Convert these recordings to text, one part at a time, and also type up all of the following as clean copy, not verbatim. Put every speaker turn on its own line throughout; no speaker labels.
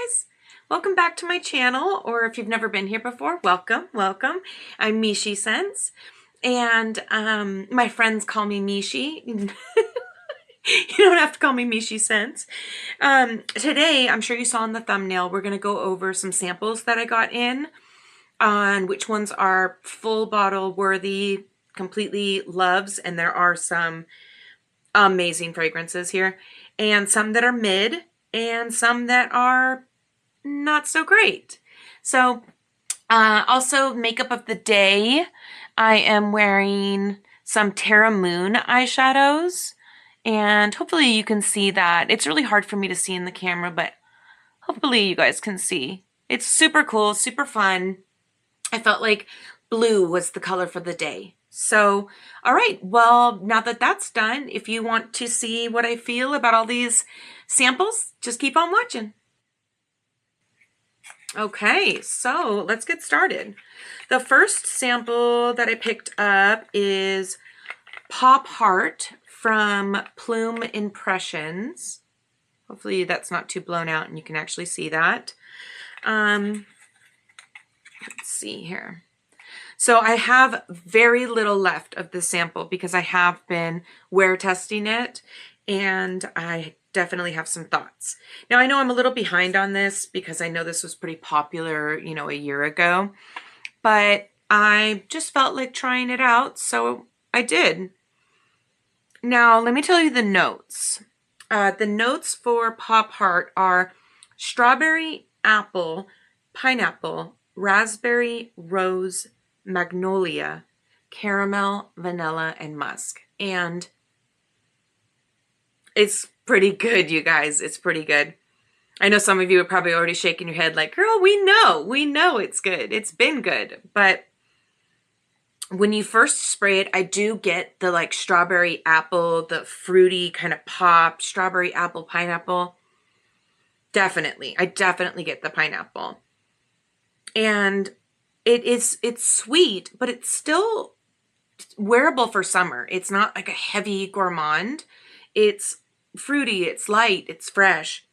guys, welcome back to my channel, or if you've never been here before, welcome. I'm MichyScents, and my friends call me Michi. You don't have to call me MichyScents. Today, I'm sure you saw in the thumbnail, we're going to go over some samples that I got in on which ones are full bottle worthy, completely loves, and there are some amazing fragrances here, and some that are mid, and some that are not so great. So also makeup of the day, I am wearing some Terra Moon eyeshadows, and hopefully you can see that. It's really hard for me to see in the camera, but hopefully you guys can see. It's super cool, super fun. I felt like blue was the color for the day. So, all right, well, now that that's done, if you want to see what I feel about all these samples, just keep on watching. Okay, so let's get started. The first sample that I picked up is Pop Heart from Plume Impressions. Hopefully that's not too blown out and you can actually see that. Let's see here. So I have very little left of this sample because I have been wear testing it, and I definitely have some thoughts. Now I know I'm a little behind on this because I know this was pretty popular, you know, a year ago, but I just felt like trying it out, so I did. Now let me tell you the notes. The notes for Pop Heart are strawberry, apple, pineapple, raspberry, rose, magnolia, caramel, vanilla, and musk. And it's pretty good, you guys. It's pretty good. I know some of you are probably already shaking your head like, girl, we know it's good. It's been good. But when you first spray it, I do get the like strawberry apple, the fruity kind of pop, strawberry apple, pineapple. Definitely. I definitely get the pineapple. And it's sweet, but it's still wearable for summer. It's not like a heavy gourmand. It's fruity, it's light, it's fresh.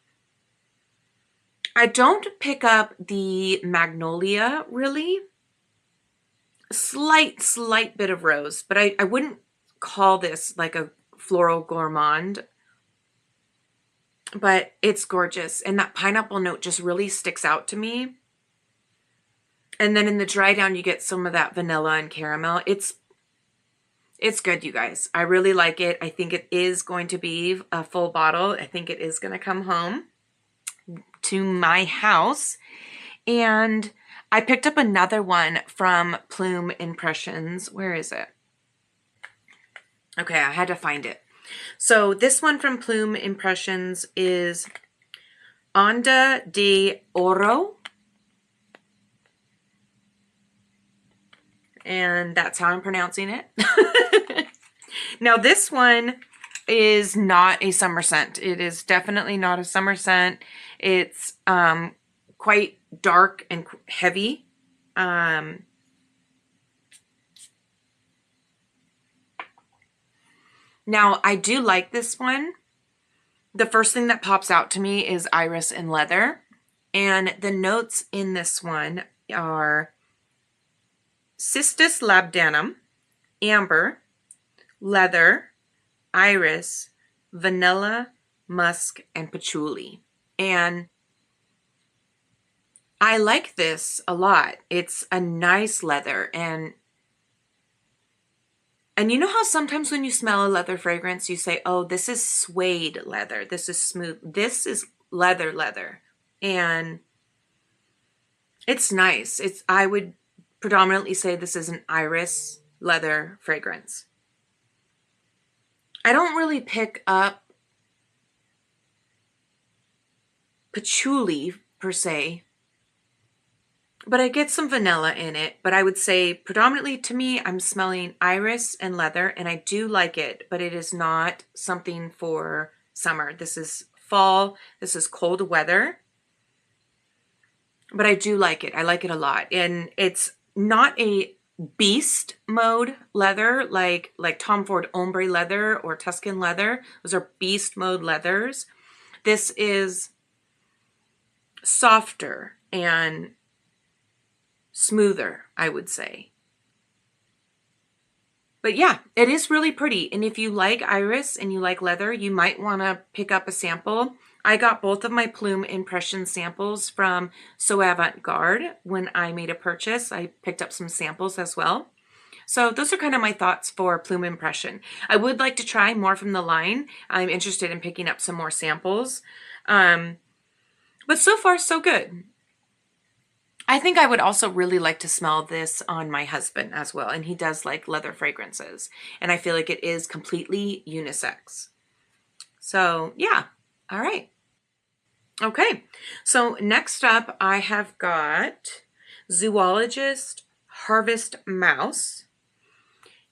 I don't pick up the magnolia really. Slight bit of rose, but I wouldn't call this like a floral gourmand. But it's gorgeous, and that pineapple note just really sticks out to me. And then in the dry down, you get some of that vanilla and caramel. It's good, you guys. I really like it. I think it is going to be a full bottle. I think it is going to come home to my house. And I picked up another one from Plume Impressions. Where is it? Okay, I had to find it. So this one from Plume Impressions is Onda de Oro. And that's how I'm pronouncing it. Now this one is not a summer scent. It is definitely not a summer scent. It's quite dark and heavy. Now I do like this one. The first thing that pops out to me is iris and leather. And the notes in this one are Cistus labdanum, amber, leather, iris, vanilla, musk, and patchouli. And I like this a lot. It's a nice leather, and you know how sometimes when you smell a leather fragrance, you say, oh, this is suede leather. This is smooth. This is leather. And it's nice. I would predominantly say this is an iris leather fragrance. I don't really pick up patchouli per se, but I get some vanilla in it. But I would say predominantly to me, I'm smelling iris and leather, and I do like it, but it is not something for summer. This is fall. This is cold weather, but I do like it. I like it a lot. And it's not a beast mode leather like Tom Ford ombre leather or Tuscan leather. Those are beast mode leathers. This is softer and smoother, I would say. But yeah, it is really pretty. And if you like iris and you like leather, you might want to pick up a sample. I got both of my Plume Impression samples from So Avant-Garde when I made a purchase. I picked up some samples as well. So those are kind of my thoughts for Plume Impression. I would like to try more from the line. I'm interested in picking up some more samples. But so far, so good. I think I would also really like to smell this on my husband as well. And he does like leather fragrances. And I feel like it is completely unisex. So yeah, all right. Okay, so next up I have got Zoologist Harvest Mouse.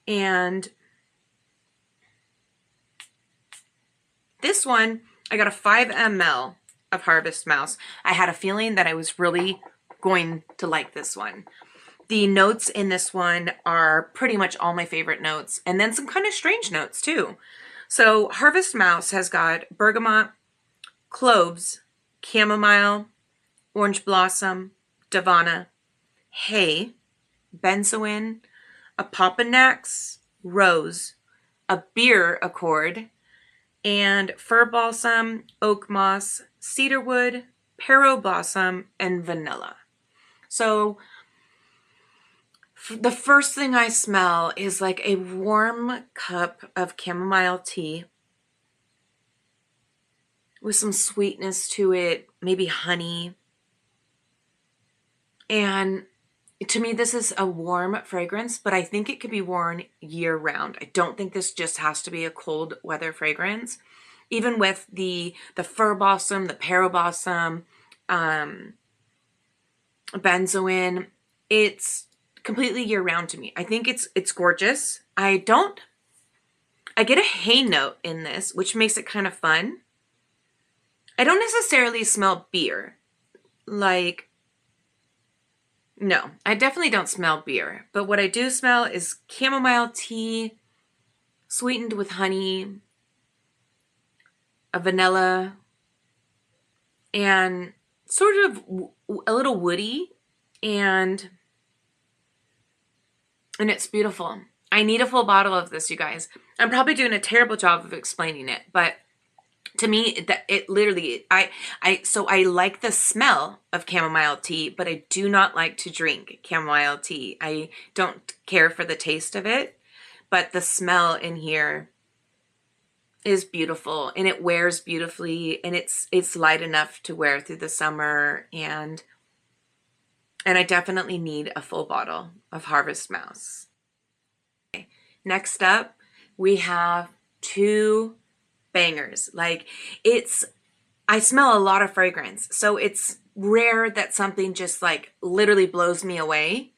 And this one, I got a 5 ml of Harvest Mouse. I had a feeling that I was really going to like this one. The notes in this one are pretty much all my favorite notes, and then some kind of strange notes too. So Harvest Mouse has got bergamot, cloves, chamomile, orange blossom, davana, hay, benzoin, apopanax, rose, a beer accord, and fir balsam, oak moss, cedarwood, pero blossom, and vanilla. So the first thing I smell is like a warm cup of chamomile tea with some sweetness to it, maybe honey. And to me, this is a warm fragrance, but I think it could be worn year round. I don't think this just has to be a cold weather fragrance. Even with the fir balsam, the pero blossom, benzoin, it's completely year round to me. I think it's gorgeous. I get a hay note in this, which makes it kind of fun. I don't necessarily smell beer. Like, no, I definitely don't smell beer. But what I do smell is chamomile tea, sweetened with honey, a vanilla, and sort of a little woody, and it's beautiful. I need a full bottle of this, you guys. I'm probably doing a terrible job of explaining it, but to me, it literally, so I like the smell of chamomile tea, but I do not like to drink chamomile tea. I don't care for the taste of it, but the smell in here is beautiful, and it wears beautifully, and it's light enough to wear through the summer, and I definitely need a full bottle of Harvest Mouse. Okay. Next up, we have 2 bangers. Like, I smell a lot of fragrance, so it's rare that something just like literally blows me away,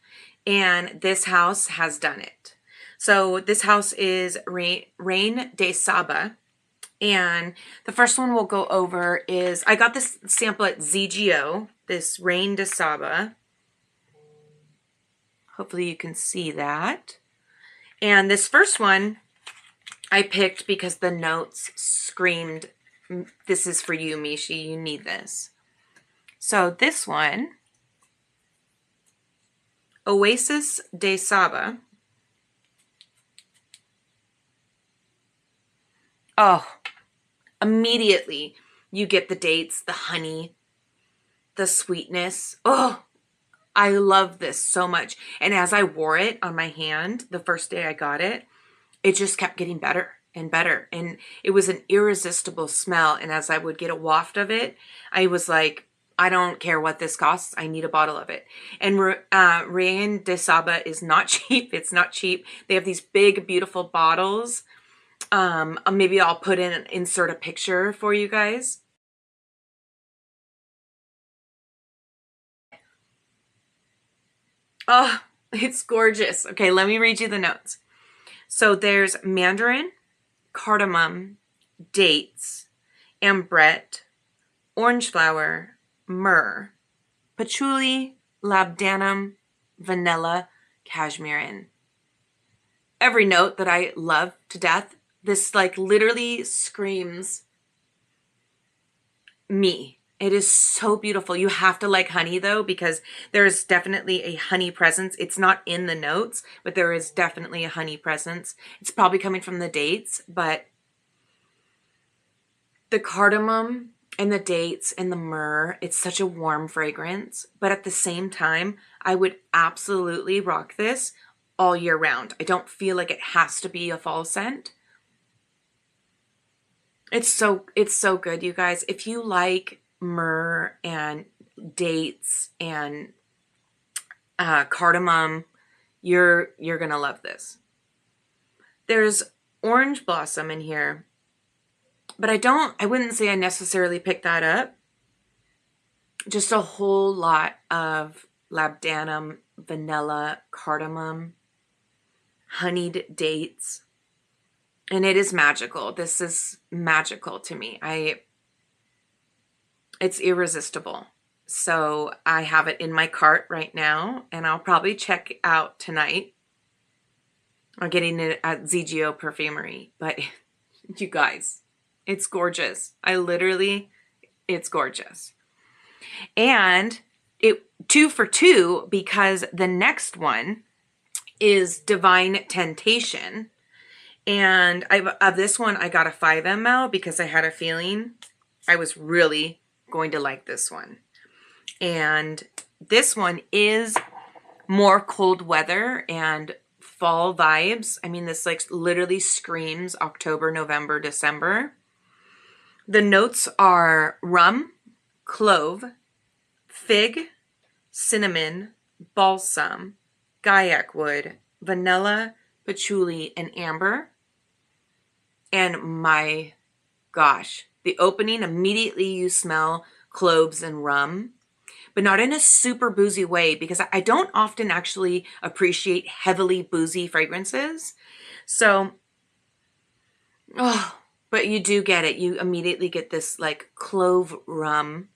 and this house has done it. So this house is Reine de Saba, and the first one we'll go over is, I got this sample at ZGO, this Reine de Saba. Hopefully you can see that. And this first one I picked because the notes screamed, this is for you, Michi, you need this. So this one, Oasis de Saba. Oh, immediately you get the dates, the honey, the sweetness. Oh, I love this so much. And as I wore it on my hand the first day I got it, it just kept getting better and better. And it was an irresistible smell. And as I would get a waft of it, I was like, I don't care what this costs. I need a bottle of it. And Reine de Saba is not cheap. It's not cheap. They have these big, beautiful bottles. Maybe I'll insert a picture for you guys. Oh, it's gorgeous. Okay, let me read you the notes. So there's mandarin, cardamom, dates, ambrette, orange flower, myrrh, patchouli, labdanum, vanilla, cashmere. Every note that I love to death. This like literally screams me. It is so beautiful. You have to like honey though, because there's definitely a honey presence. It's not in the notes, but there is definitely a honey presence. It's probably coming from the dates, but the cardamom and the dates and the myrrh, it's such a warm fragrance. But at the same time, I would absolutely rock this all year round. I don't feel like it has to be a fall scent. It's so good, you guys. If you like myrrh and dates and cardamom, you're gonna love this. There's orange blossom in here, but I wouldn't say I necessarily picked that up. Just a whole lot of labdanum, vanilla, cardamom, honeyed dates. And it is magical. This is magical to me. It's irresistible. So I have it in my cart right now, and I'll probably check out tonight. I'm getting it at ZGO Perfumery, but you guys, it's gorgeous. It's gorgeous. And it 2 for 2 because the next one is Divine Tentation. And of this one, I got a 5 ml because I had a feeling I was really going to like this one. And this one is more cold weather and fall vibes. I mean, this like literally screams October, November, December. The notes are rum, clove, fig, cinnamon, balsam, guaiac wood, vanilla, patchouli, and amber. And my gosh, the opening, immediately you smell cloves and rum, but not in a super boozy way, because I don't often actually appreciate heavily boozy fragrances. So, but you do get it. You immediately get this like clove rum,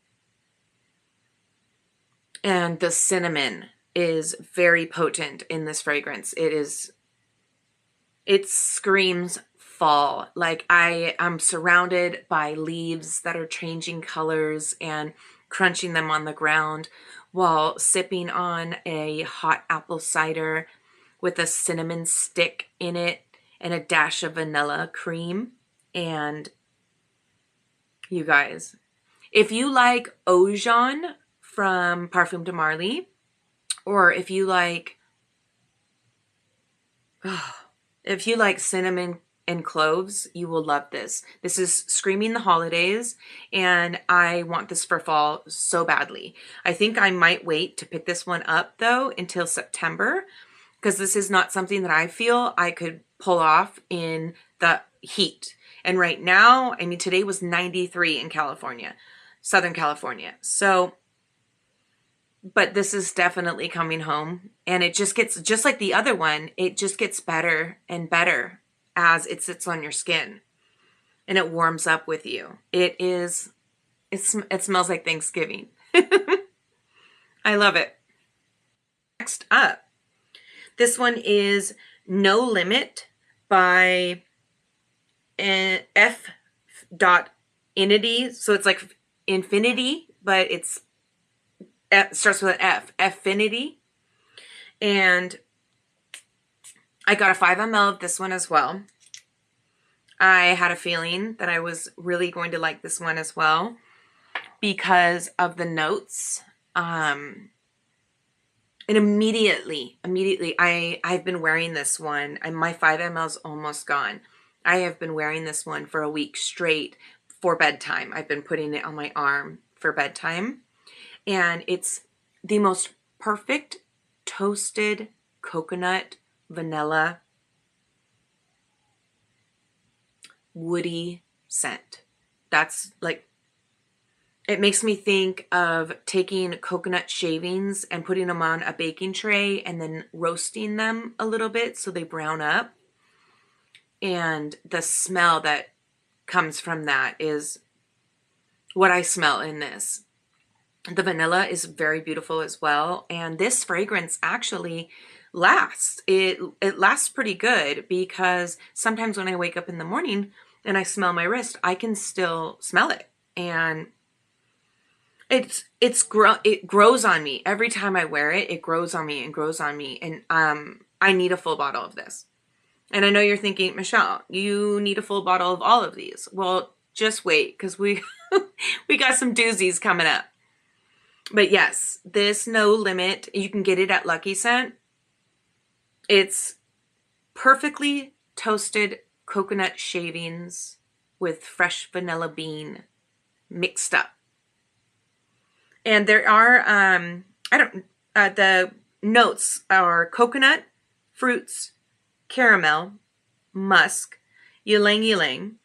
and the cinnamon is very potent in this fragrance. It screams fall. Like I'm surrounded by leaves that are changing colors and crunching them on the ground while sipping on a hot apple cider with a cinnamon stick in it and a dash of vanilla cream. And you guys, if you like Eau Jaune from Parfum de Marly, or if you like cinnamon and cloves, you will love this. This is screaming the holidays, and I want this for fall so badly. I think I might wait to pick this one up though until September, because this is not something that I feel I could pull off in the heat. And right now, I mean, today was 93 in California, Southern California. So, but this is definitely coming home, and it just gets, just like the other one, it just gets better and better as it sits on your skin and it warms up with you. It smells like Thanksgiving. I love it. Next up, this one is No Limit by F.Inity. So it's like infinity, but it starts with an F. F.Inity. And I got a 5 ml of this one as well. I had a feeling that I was really going to like this one as well because of the notes. And immediately, I've been wearing this one, and my 5 ml is almost gone. I have been wearing this one for a week straight for bedtime. I've been putting it on my arm for bedtime. And it's the most perfect toasted coconut, vanilla, woody scent. That's like, it makes me think of taking coconut shavings and putting them on a baking tray and then roasting them a little bit so they brown up. And the smell that comes from that is what I smell in this. The vanilla is very beautiful as well. And this fragrance actually lasts. It lasts pretty good, because sometimes when I wake up in the morning and I smell my wrist, I can still smell it. And it grows on me every time I wear it. It grows on me and grows on me, and I need a full bottle of this. And I know you're thinking, Michelle, you need a full bottle of all of these. Well, just wait, because we we got some doozies coming up. But yes, this No Limit, you can get it at Lucky Scent. It's perfectly toasted coconut shavings with fresh vanilla bean mixed up. And there are, the notes are coconut, fruits, caramel, musk, ylang ylang,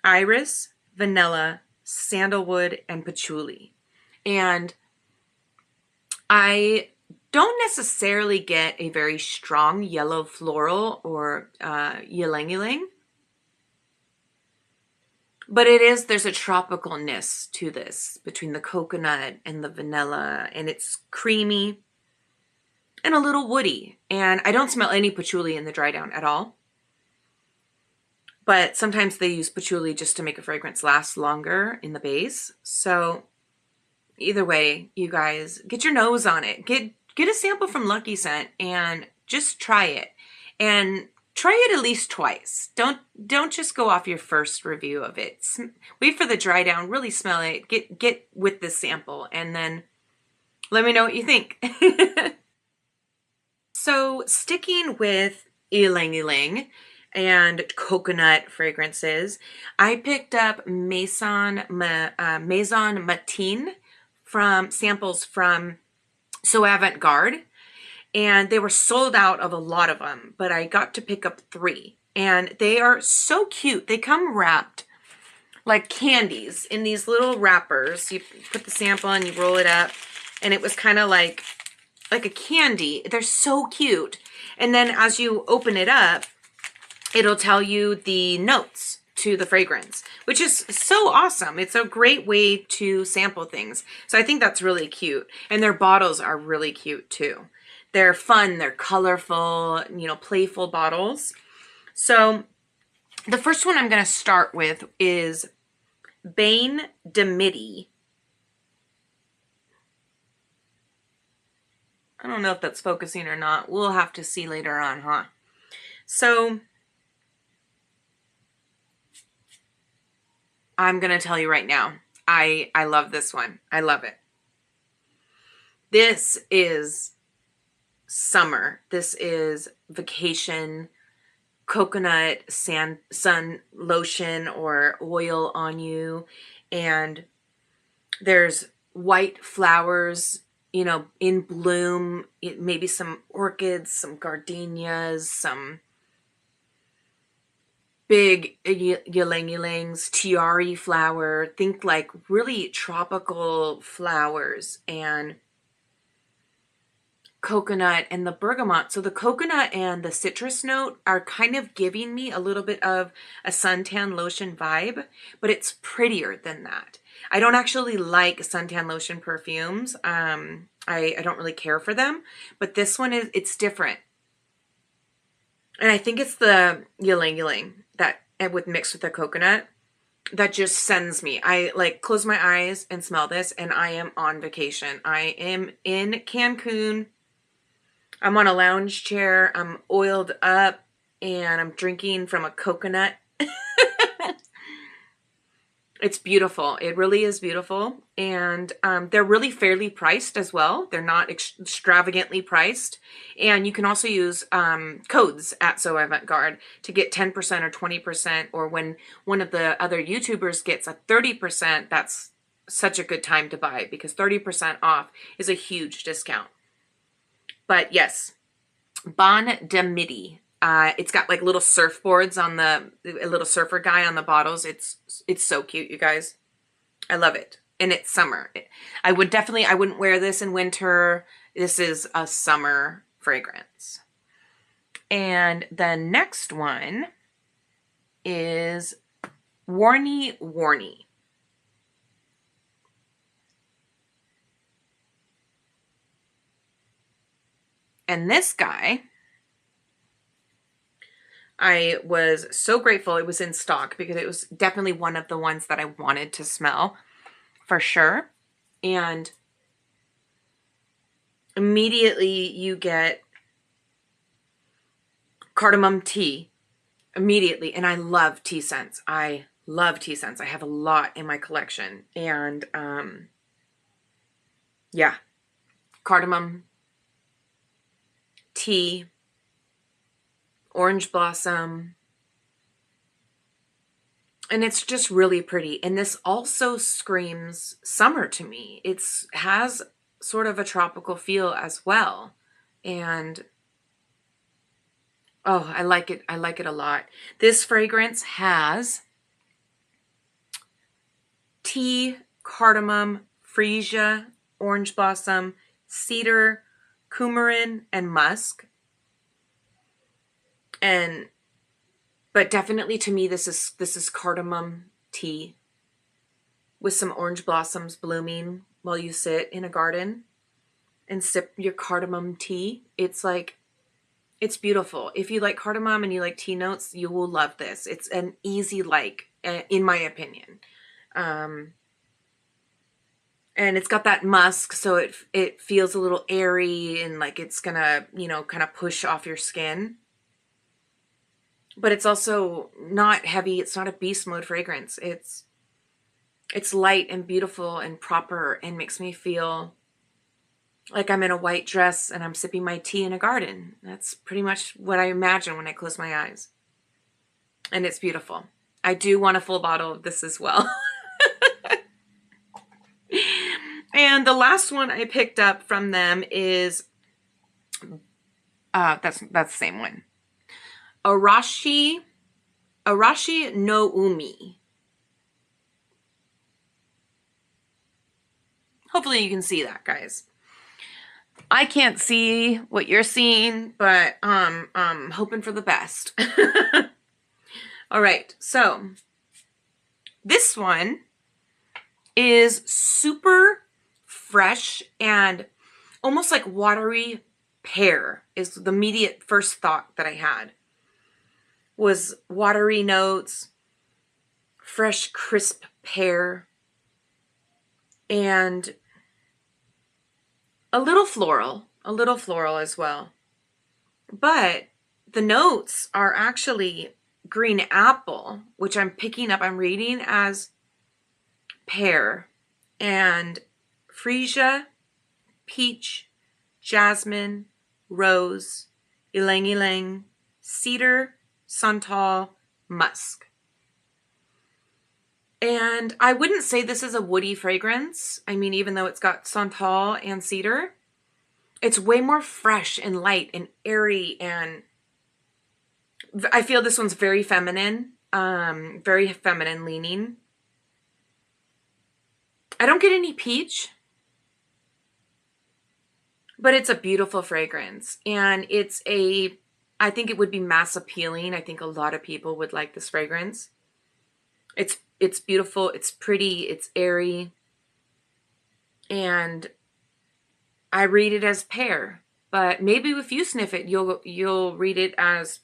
iris, vanilla, sandalwood, and patchouli. And I don't necessarily get a very strong yellow floral or ylang ylang. But there's a tropicalness to this between the coconut and the vanilla, and it's creamy and a little woody. And I don't smell any patchouli in the dry down at all. But sometimes they use patchouli just to make a fragrance last longer in the base. So either way, you guys, get your nose on it. Get a sample from Lucky Scent and just try it. And try it at least twice. Don't just go off your first review of it. Wait for the dry down, really smell it, get with this sample, and then let me know what you think. So sticking with ylang ylang and coconut fragrances, I picked up Maison Matine from samples from So Avant-Garde. And they were sold out of a lot of them, but I got to pick up 3. And they are so cute. They come wrapped like candies in these little wrappers. You put the sample and you roll it up, and it was kind of like a candy. They're so cute. And then as you open it up, it'll tell you the notes to the fragrance, which is so awesome. It's a great way to sample things. So I think that's really cute. And their bottles are really cute too. They're fun, they're colorful, playful bottles. So the first one I'm going to start with is Bain de Midi. I don't know if that's focusing or not. We'll have to see later on, huh? So I'm going to tell you right now, I love this one. I love it. This is summer. This is vacation, coconut sun lotion or oil on you. And there's white flowers, in bloom. Maybe some orchids, some gardenias, some big ylang ylangs, tiare flower. Think like really tropical flowers, and coconut and the bergamot. So the coconut and the citrus note are kind of giving me a little bit of a suntan lotion vibe, but it's prettier than that. I don't actually like suntan lotion perfumes. I don't really care for them, but this one it's different. And I think it's the ylang ylang that would mix with the coconut that just sends me. I like close my eyes and smell this, and I am on vacation. I am in Cancun. I'm on a lounge chair, I'm oiled up, and I'm drinking from a coconut. It's beautiful. It really is beautiful. And they're really fairly priced as well. They're not extravagantly priced. And you can also use codes at So Avant-Garde to get 10% or 20%. Or when one of the other YouTubers gets a 30%, that's such a good time to buy, because 30% off is a huge discount. But yes, Bain de Midi. It's got like little surfboards on a little surfer guy on the bottles. It's so cute, you guys. I love it. And it's summer. I wouldn't wear this in winter. This is a summer fragrance. And the next one is Warni. And this guy, I was so grateful it was in stock, because it was definitely one of the ones that I wanted to smell for sure. And immediately you get cardamom tea immediately. And I love tea scents. I love tea scents. I have a lot in my collection. And yeah, cardamom tea, orange blossom. And it's just really pretty. And this also screams summer to me. It has sort of a tropical feel as well. And oh, I like it. I like it a lot. This fragrance has tea, cardamom, freesia, orange blossom, cedar, coumarin, and musk. But definitely to me, this is cardamom tea with some orange blossoms blooming while you sit in a garden and sip your cardamom tea. It's like, it's beautiful. If you like cardamom and you like tea notes, you will love this. It's an easy like, in my opinion. And it's got that musk, so it feels a little airy and like it's gonna, you know, kind of push off your skin. But it's also not heavy. It's not a beast mode fragrance. It's light and beautiful and proper and makes me feel like I'm in a white dress and I'm sipping my tea in a garden. That's pretty much what I imagine when I close my eyes. And it's beautiful. I do want a full bottle of this as well. And the last one I picked up from them is, that's the same one. Arashi no Umi. Hopefully you can see that, guys. I can't see what you're seeing, but I'm hoping for the best. All right, so this one is super fresh and almost like watery pear is the immediate first thought that I had. Was watery notes, fresh, crisp pear, and a little floral as well. But the notes are actually green apple, which I'm picking up, I'm reading as pear, and freesia, peach, jasmine, rose, ylang ylang, cedar, santal, musk. And I wouldn't say this is a woody fragrance. I mean, even though it's got santal and cedar, it's way more fresh and light and airy, and I feel this one's very feminine leaning. I don't get any peach, but it's a beautiful fragrance, and I think it would be mass appealing. I think a lot of people would like this fragrance. It's beautiful, it's pretty, it's airy, and I read it as pear. But maybe if you sniff it, you'll read it as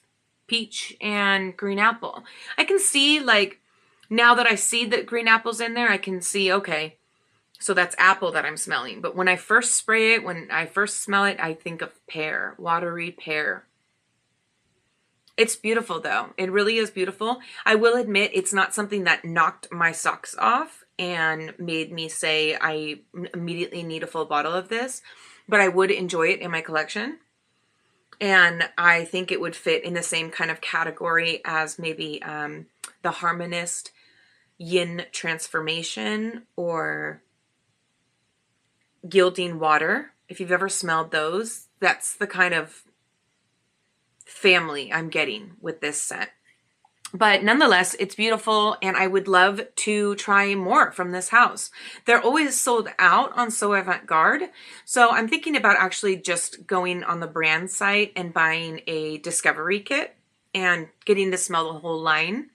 peach and green apple. I can see, like, now that I see that green apple's in there, I can see, okay, so that's apple that I'm smelling. But when I first spray it, when I first smell it, I think of pear, watery pear. It's beautiful, though. It really is beautiful. I will admit it's not something that knocked my socks off and made me say I immediately need a full bottle of this, but I would enjoy it in my collection. And I think it would fit in the same kind of category as maybe the Harmonist Yin Transformation or Gilding Water. If you've ever smelled those, that's the kind of family I'm getting with this scent. But nonetheless, it's beautiful, and I would love to try more from this house. They're always sold out on So Avant-Garde, so I'm thinking about actually just going on the brand site and buying a discovery kit and getting to smell the whole line.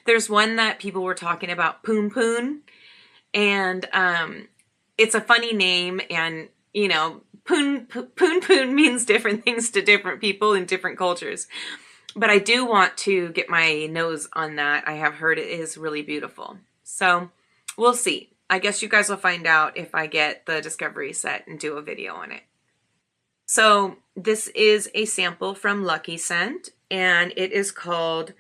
There's one that people were talking about, Poon Poon, and it's a funny name, and you know, Poon Poon means different things to different people in different cultures. But I do want to get my nose on that. I have heard it is really beautiful. So we'll see. I guess you guys will find out if I get the discovery set and do a video on it. So this is a sample from Lucky Scent, and it is called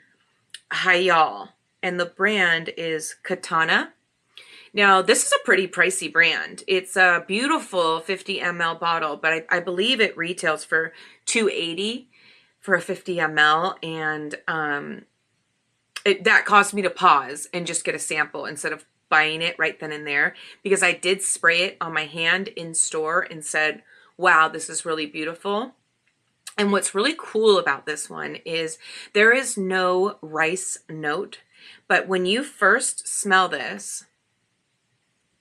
Hayal, and the brand is Katana. Now, this is a pretty pricey brand. It's a beautiful 50 ml bottle, but I believe it retails for $2.80 for a 50 ml, and that caused me to pause and just get a sample instead of buying it right then and there, because I did spray it on my hand in store and said, wow, this is really beautiful. And what's really cool about this one is there is no rice note, but when you first smell this,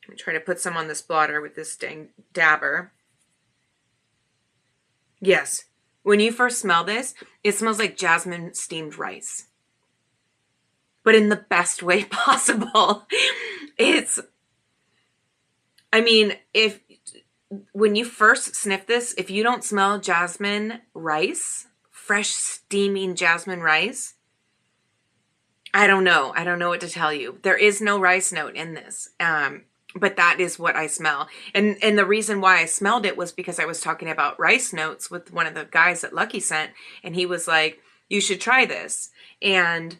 let me try to put some on this blotter with this dang dabber. Yes, when you first smell this, it smells like jasmine steamed rice, but in the best way possible. When you first sniff this, if you don't smell jasmine rice, fresh steaming jasmine rice, I don't know. I don't know what to tell you. There is no rice note in this. But that is what I smell. And the reason why I smelled it was because I was talking about rice notes with one of the guys at Lucky Scent, and he was like, you should try this. And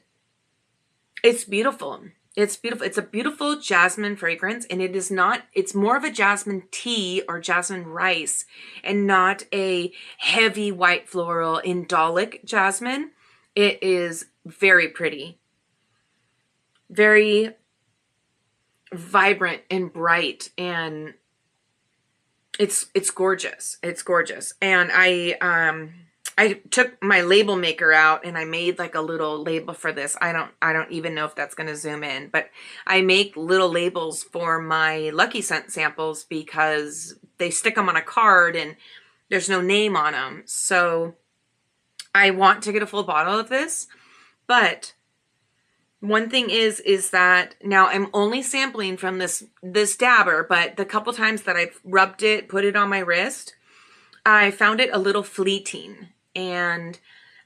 it's beautiful. It's beautiful. It's a beautiful jasmine fragrance, and it's more of a jasmine tea or jasmine rice and not a heavy white floral indolic jasmine. It is very pretty, very vibrant and bright, and it's gorgeous. It's gorgeous. And I took my label maker out and I made like a little label for this. I don't even know if that's going to zoom in, but I make little labels for my Lucky Scent samples because they stick them on a card and there's no name on them. So I want to get a full bottle of this, but one thing is that now I'm only sampling from this dabber, but the couple times that I've rubbed it, put it on my wrist, I found it a little fleeting, and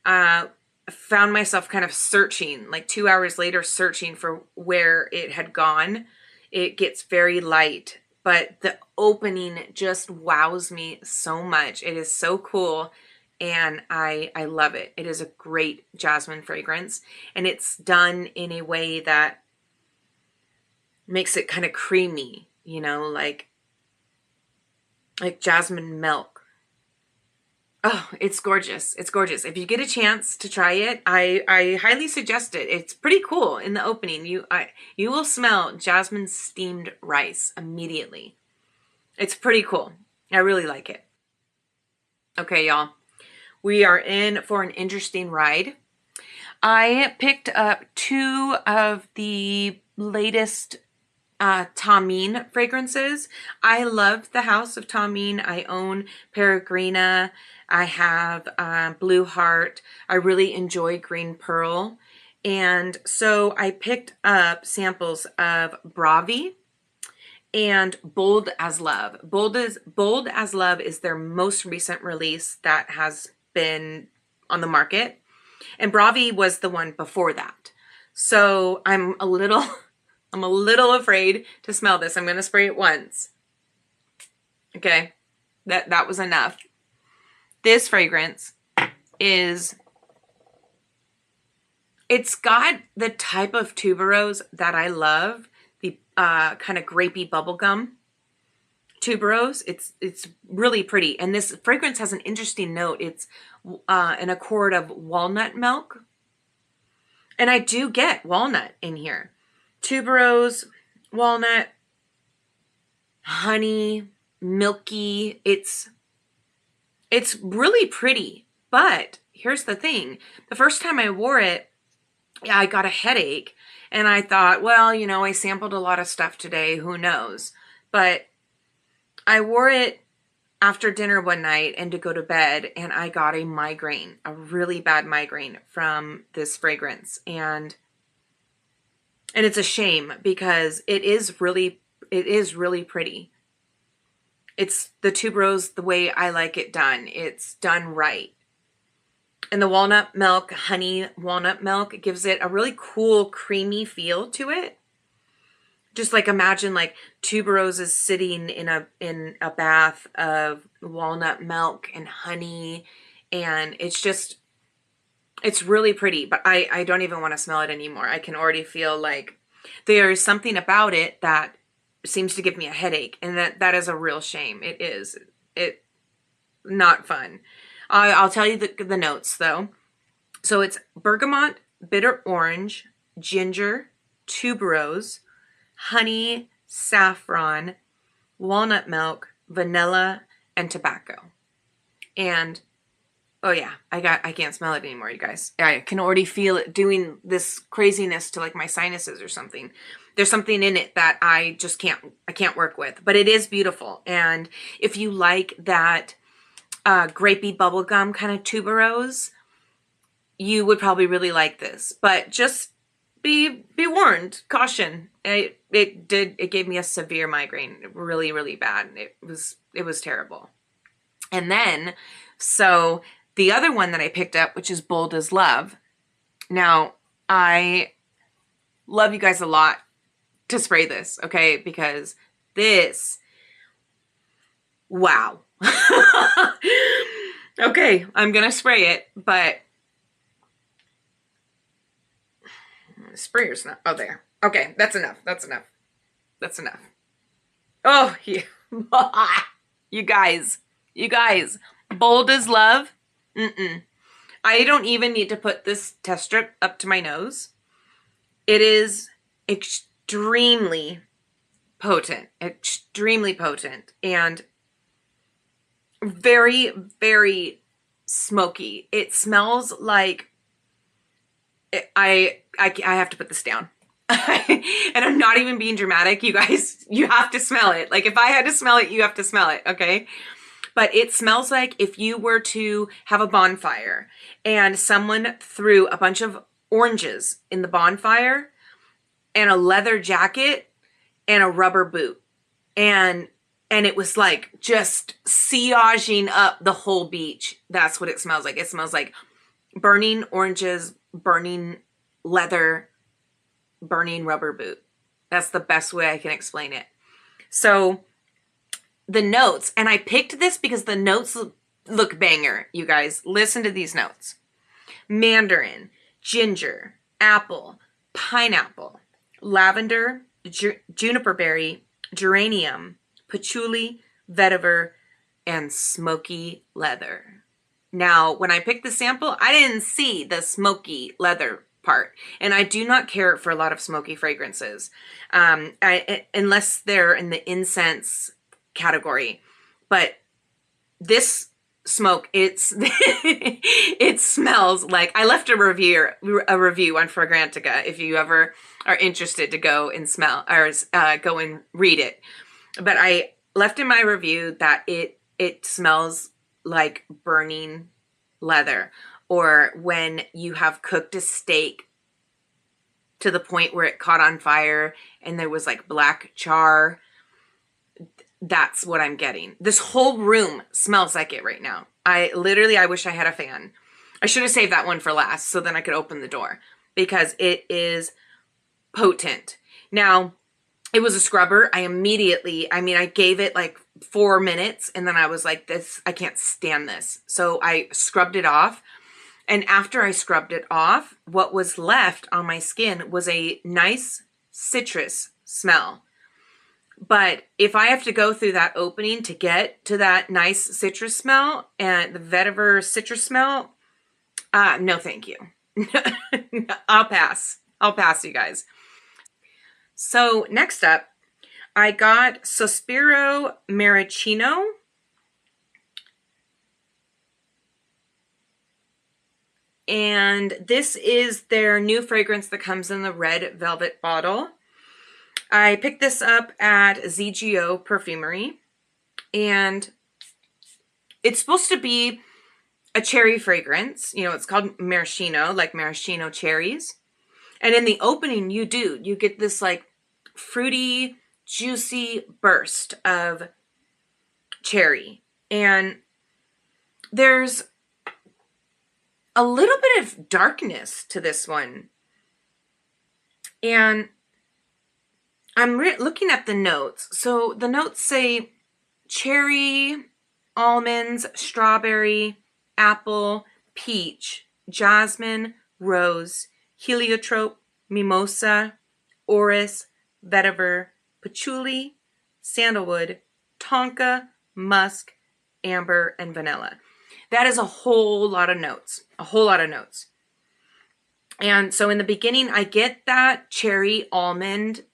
found myself kind of searching, like 2 hours later, searching for where it had gone. It gets very light, but the opening just wows me so much. It is so cool, and I love it. It is a great jasmine fragrance, and it's done in a way that makes it kind of creamy, you know, like jasmine milk. Oh, it's gorgeous. It's gorgeous. If you get a chance to try it, I highly suggest it. It's pretty cool in the opening. You will smell jasmine steamed rice immediately. It's pretty cool. I really like it. Okay, y'all. We are in for an interesting ride. I picked up 2 of the latest Thameen fragrances. I love the house of Thameen. I own Peregrina. I have Blue Heart. I really enjoy Green Pearl. And so I picked up samples of Bravi and Bold as Love. Bold as Love is their most recent release that has been on the market. And Bravi was the one before that. So I'm a little afraid to smell this. I'm going to spray it once. Okay. That was enough. This fragrance it's got the type of tuberose that I love, the kind of grapey bubblegum tuberose. It's really pretty. And this fragrance has an interesting note. It's an accord of walnut milk. And I do get walnut in here. Tuberose, walnut, honey, milky. It's really pretty, but here's the thing. The first time I wore it, I got a headache, and I thought, well, you know, I sampled a lot of stuff today, who knows? But I wore it after dinner one night and to go to bed, and I got a migraine, a really bad migraine from this fragrance. And it's a shame because it is really pretty. It's the tuberose the way I like it done. It's done right. And the walnut milk, honey walnut milk, gives it a really cool, creamy feel to it. just like imagine like tuberoses sitting in a bath of walnut milk and honey, and it's really pretty, but I don't even want to smell it anymore. I can already feel like there's something about it that seems to give me a headache, and that is a real shame. It not fun. I'll tell you the notes though. So it's bergamot, bitter orange, ginger, tuberose, honey, saffron, walnut milk, vanilla, and tobacco. And oh yeah, I can't smell it anymore, you guys. I can already feel it doing this craziness to like my sinuses or something. There's something in it that I can't work with, but it is beautiful. And if you like that grapey bubblegum kind of tuberose, you would probably really like this. But just be warned, caution. It gave me a severe migraine, really, really bad. It was terrible. And then, so the other one that I picked up, which is Bold as Love. Now, I love you guys a lot to spray this, okay? Because this, wow. Okay, I'm gonna spray it, but sprayer's not, oh there. Okay, that's enough, that's enough. That's enough. Oh, yeah. You guys, Bold as Love. I don't even need to put this test strip up to my nose. It is extremely potent, and very, very smoky. It smells like I have to put this down. And I'm not even being dramatic. You guys, you have to smell it. Like if I had to smell it, you have to smell it. Okay. But it smells like if you were to have a bonfire and someone threw a bunch of oranges in the bonfire and a leather jacket and a rubber boot. And it was like just sieging up the whole beach. That's what it smells like. It smells like burning oranges, burning leather, burning rubber boot. That's the best way I can explain it. So the notes, and I picked this because the notes look banger, you guys. Listen to these notes. Mandarin, ginger, apple, pineapple, lavender, juniper berry, geranium, patchouli, vetiver, and smoky leather. Now, when I picked the sample, I didn't see the smoky leather part, and I do not care for a lot of smoky fragrances, unless they're in the incense category. But this smoke, it smells like, I left a review on Fragrantica if you ever are interested to go and smell or go and read it. But I left in my review that it smells like burning leather, or when you have cooked a steak to the point where it caught on fire and there was like black char. That's what I'm getting. This whole room smells like it right now. I wish I had a fan. I should have saved that one for last so then I could open the door, because it is potent. Now, it was a scrubber. I gave it like 4 minutes and then I was like, I can't stand this. So I scrubbed it off. And after I scrubbed it off, what was left on my skin was a nice citrus smell. But if I have to go through that opening to get to that nice citrus smell and the vetiver citrus smell, no thank you. I'll pass, you guys. So next up, I got Sospiro Maraschino. And this is their new fragrance that comes in the red velvet bottle. I picked this up at ZGO Perfumery, and it's supposed to be a cherry fragrance. You know, it's called maraschino, like maraschino cherries. And in the opening, you get this like fruity, juicy burst of cherry. And there's a little bit of darkness to this one. And I'm looking at the notes. So the notes say cherry, almonds, strawberry, apple, peach, jasmine, rose, heliotrope, mimosa, orris, vetiver, patchouli, sandalwood, tonka, musk, amber, and vanilla. That is a whole lot of notes. A whole lot of notes. And so in the beginning, I get that cherry almond.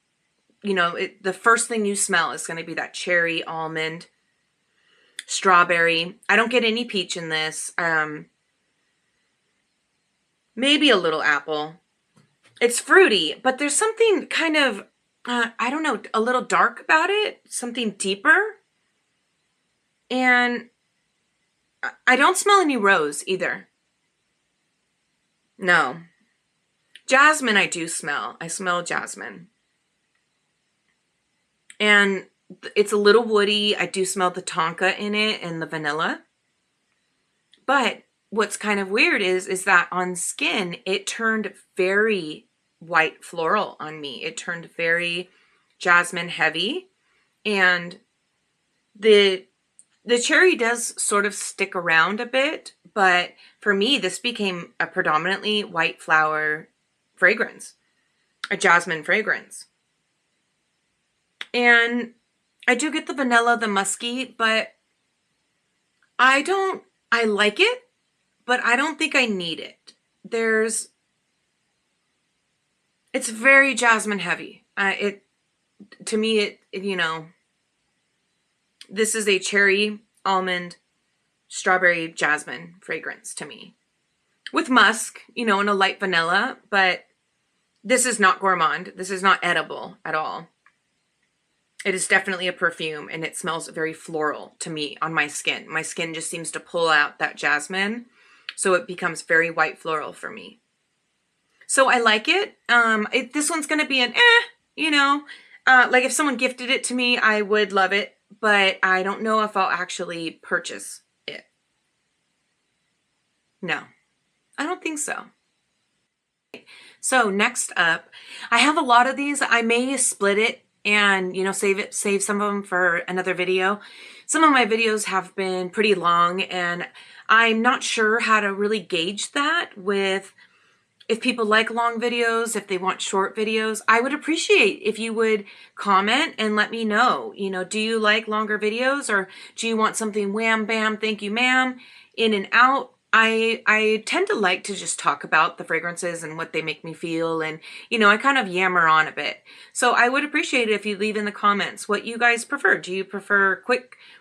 You know, the first thing you smell is going to be that cherry almond, strawberry. I don't get any peach in this. Maybe a little apple. It's fruity, but there's something kind of, I don't know, a little dark about it. Something deeper. And I don't smell any rose either. No. Jasmine I do smell. I smell jasmine. And it's a little woody. I do smell the tonka in it and the vanilla. But what's kind of weird is that on skin, it turned very white floral on me. It turned very jasmine heavy. And the cherry does sort of stick around a bit. But for me, this became a predominantly white flower fragrance. A jasmine fragrance. And I do get the vanilla, the musky, but I like it, but I don't think I need it. It's very jasmine heavy. To me, you know, this is a cherry, almond, strawberry, jasmine fragrance to me. With musk, you know, and a light vanilla, but this is not gourmand. This is not edible at all. It is definitely a perfume, and it smells very floral to me on my skin. My skin just seems to pull out that jasmine, so it becomes very white floral for me. So I like it. This one's going to be an you know. Like if someone gifted it to me, I would love it, but I don't know if I'll actually purchase it. No, I don't think so. So next up, I have a lot of these. I may split it and, you know, save some of them for another video. Some of my videos have been pretty long, and I'm not sure how to really gauge that with if people like long videos, if they want short videos. I would appreciate if you would comment and let me know, you know, do you like longer videos, or do you want something wham, bam, thank you, ma'am, in and out? I tend to like to just talk about the fragrances and what they make me feel, and, you know, I kind of yammer on a bit. So I would appreciate it if you leave in the comments what you guys prefer. Do you prefer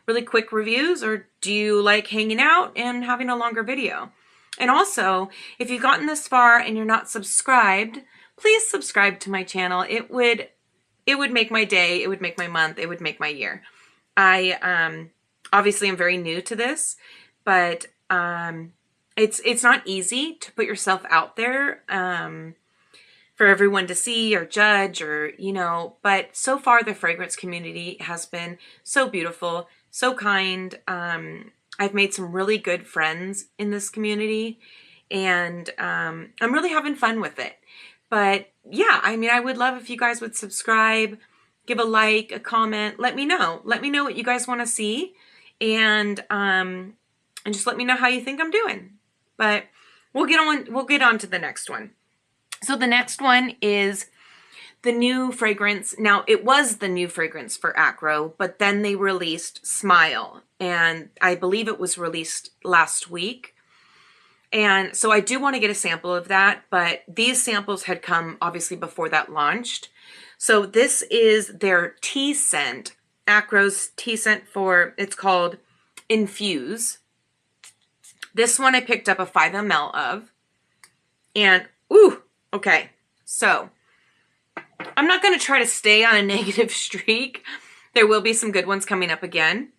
really quick reviews, or do you like hanging out and having a longer video? And also, if you've gotten this far and you're not subscribed, please subscribe to my channel. It would make my day, it would make my month, it would make my year. I obviously am very new to this, but it's not easy to put yourself out there for everyone to see or judge, or, you know, but so far the fragrance community has been so beautiful, so kind. I've made some really good friends in this community, and I'm really having fun with it. But yeah, I mean, I would love if you guys would subscribe, give a like, a comment, let me know what you guys want to see, and just let me know how you think I'm doing. But we'll get on to the next one. So the next one is the new fragrance. Now, it was the new fragrance for Akro, but then they released Smile, and I believe it was released last week. And so I do want to get a sample of that, but these samples had come obviously before that launched. So this is their tea scent, Akro's tea scent it's called Infuse. This one I picked up a 5 ml of, and ooh, okay, so I'm not going to try to stay on a negative streak. There will be some good ones coming up again,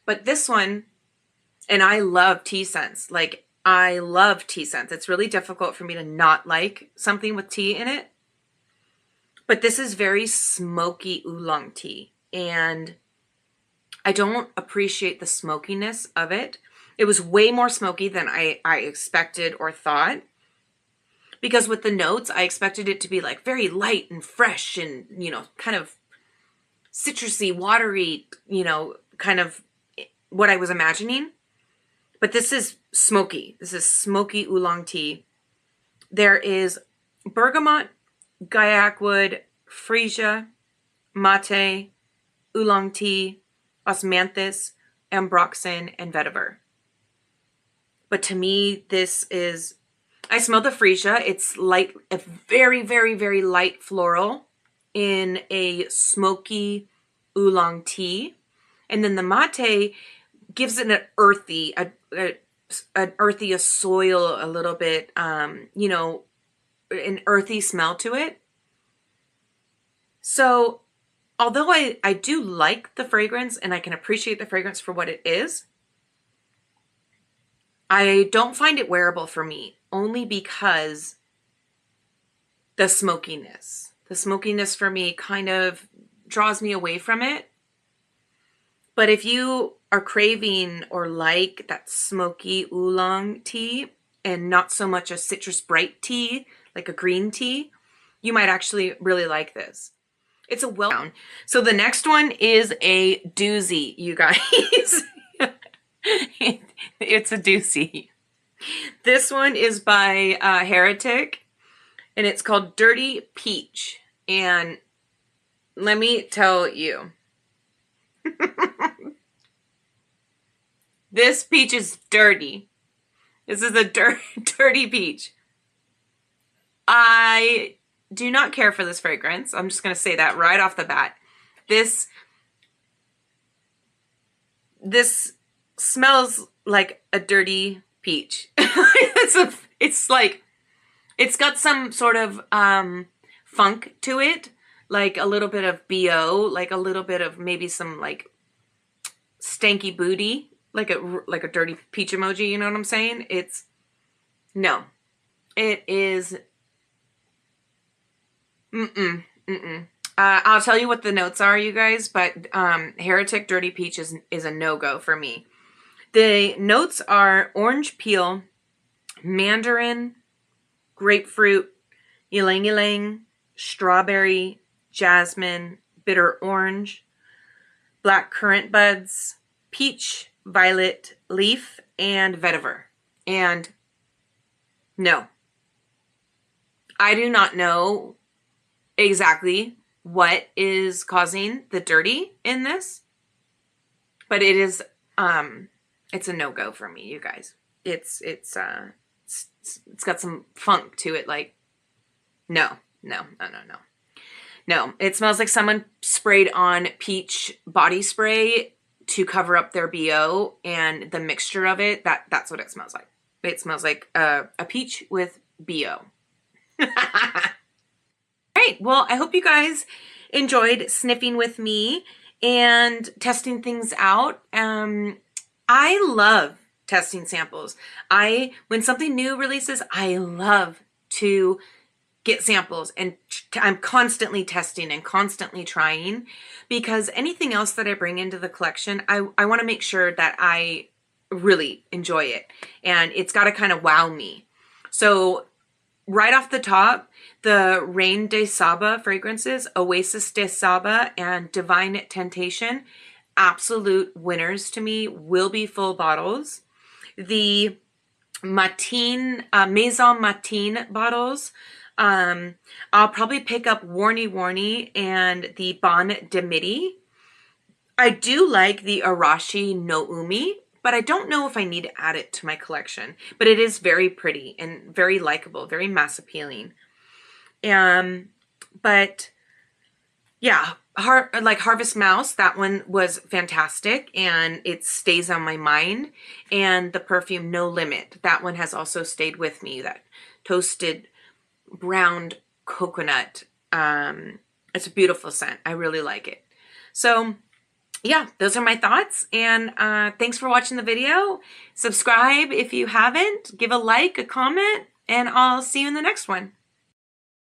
but this one, and I love tea scents. Like, I love tea scents. It's really difficult for me to not like something with tea in it, but this is very smoky oolong tea, and I don't appreciate the smokiness of it. It was way more smoky than I expected or thought, because with the notes, I expected it to be like very light and fresh and, you know, kind of citrusy, watery, you know, kind of what I was imagining. But this is smoky. This is smoky oolong tea. There is bergamot, guaiac wood, freesia, mate, oolong tea, osmanthus, ambroxan, and vetiver. But to me, this is, I smell the freesia. It's light, a very, very, very light floral in a smoky oolong tea. And then the mate gives it an earthy, an earthy, a soil, a little bit, you know, an earthy smell to it. So although I do like the fragrance and I can appreciate the fragrance for what it is, I don't find it wearable for me, only because the smokiness. The smokiness for me kind of draws me away from it. But if you are craving or like that smoky oolong tea and not so much a citrus bright tea, like a green tea, you might actually really like this. It's a well-known. So the next one is a doozy, you guys. It's a doozy. This one is by Heretic, and it's called Dirty Peach. And let me tell you, this peach is dirty. This is a dirty peach. I do not care for this fragrance. I'm just going to say that right off the bat. This smells like a dirty peach. It's like, it's got some sort of funk to it, like a little bit of BO, like a little bit of maybe some like stanky booty, like a dirty peach emoji, you know what I'm saying? No. It is I'll tell you what the notes are, you guys, but Heretic Dirty Peach is a no-go for me. The notes are orange peel, mandarin, grapefruit, ylang-ylang, strawberry, jasmine, bitter orange, black currant buds, peach, violet leaf, and vetiver. And no, I do not know exactly what is causing the dirty in this, but it is it's a no-go for me, you guys. It's got some funk to it, like no. It smells like someone sprayed on peach body spray to cover up their BO, and the mixture of it, that's what it smells like. It smells like a peach with BO. Alright, well, I hope you guys enjoyed sniffing with me and testing things out. I love testing samples. When something new releases, I love to get samples, and I'm constantly testing and constantly trying, because anything else that I bring into the collection, I want to make sure that I really enjoy it, and it's got to kind of wow me. So right off the top, the Reine de Saba fragrances, Oasis de Saba and Divine Tentation, absolute winners to me, will be full bottles. The Maison Matine bottles, I'll probably pick up Warni and the Bain de Midi. I do like the Arashi no Umi, but I don't know if I need to add it to my collection. But it is very pretty and very likable, very mass appealing. But yeah, like Harvest Mouse, that one was fantastic, and it stays on my mind. And the perfume No Limit, that one has also stayed with me. That toasted browned coconut. It's a beautiful scent. I really like it. So yeah, those are my thoughts, and thanks for watching the video. Subscribe if you haven't, give a like, a comment, and I'll see you in the next one.